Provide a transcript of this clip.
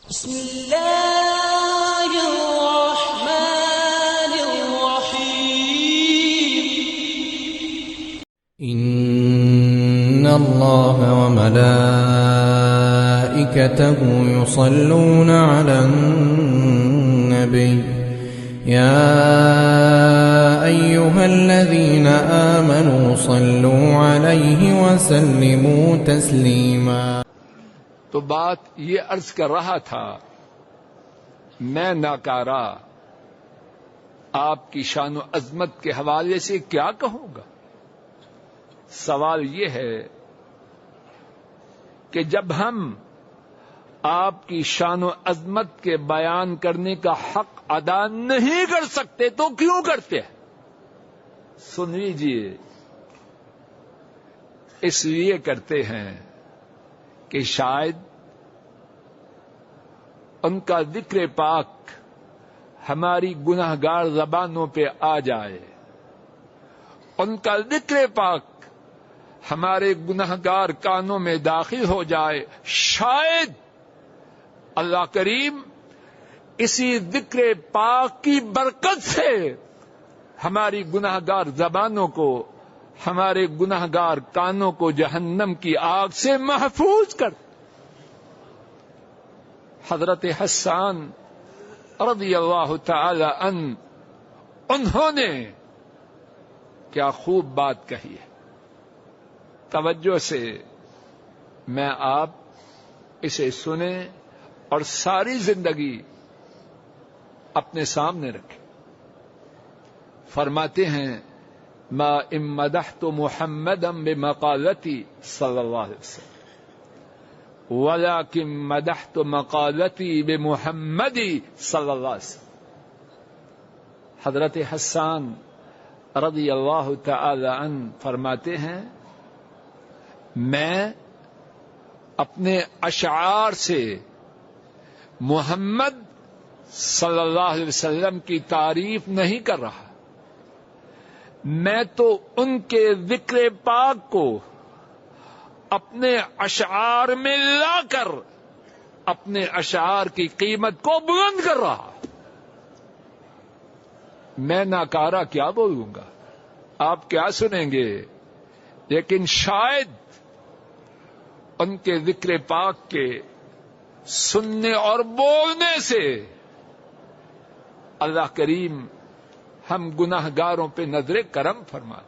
بسم الله الرحمن الرحيم إن الله وملائكته يصلون على النبي يا أيها الذين آمنوا صلوا عليه وسلموا تسليما. تو بات یہ عرض کر رہا تھا، میں ناکارہ آپ کی شان و عظمت کے حوالے سے کیا کہوں گا؟ سوال یہ ہے کہ جب ہم آپ کی شان و عظمت کے بیان کرنے کا حق ادا نہیں کر سکتے تو کیوں کرتے ہیں؟ سن لیجیے، اس لیے کرتے ہیں کہ شاید ان کا ذکر پاک ہماری گناہگار زبانوں پہ آ جائے، ان کا ذکر پاک ہمارے گناہگار کانوں میں داخل ہو جائے، شاید اللہ کریم اسی ذکر پاک کی برکت سے ہماری گناہگار زبانوں کو، ہمارے گناہگار کانوں کو جہنم کی آگ سے محفوظ کر۔ حضرت حسان رضی اللہ تعالی عنہ، انہوں نے کیا خوب بات کہی ہے، توجہ سے میں آپ اسے سنیں اور ساری زندگی اپنے سامنے رکھیں۔ فرماتے ہیں ما ان مدحت محمدا بمقالتی صلی اللہ علیہ وسلم ولكن مدحت مقالتی بمحمد صلی اللہ علیہ وسلم۔ حضرت حسان رضی اللہ تعالی عنہ فرماتے ہیں، میں اپنے اشعار سے محمد صلی اللہ علیہ وسلم کی تعریف نہیں کر رہا، میں تو ان کے ذکر پاک کو اپنے اشعار میں لا کر اپنے اشعار کی قیمت کو بلند کر رہا۔ میں ناکارہ کیا بولوں گا، آپ کیا سنیں گے، لیکن شاید ان کے ذکر پاک کے سننے اور بولنے سے اللہ کریم ہم گناہگاروں پہ نظر کرم فرمائے۔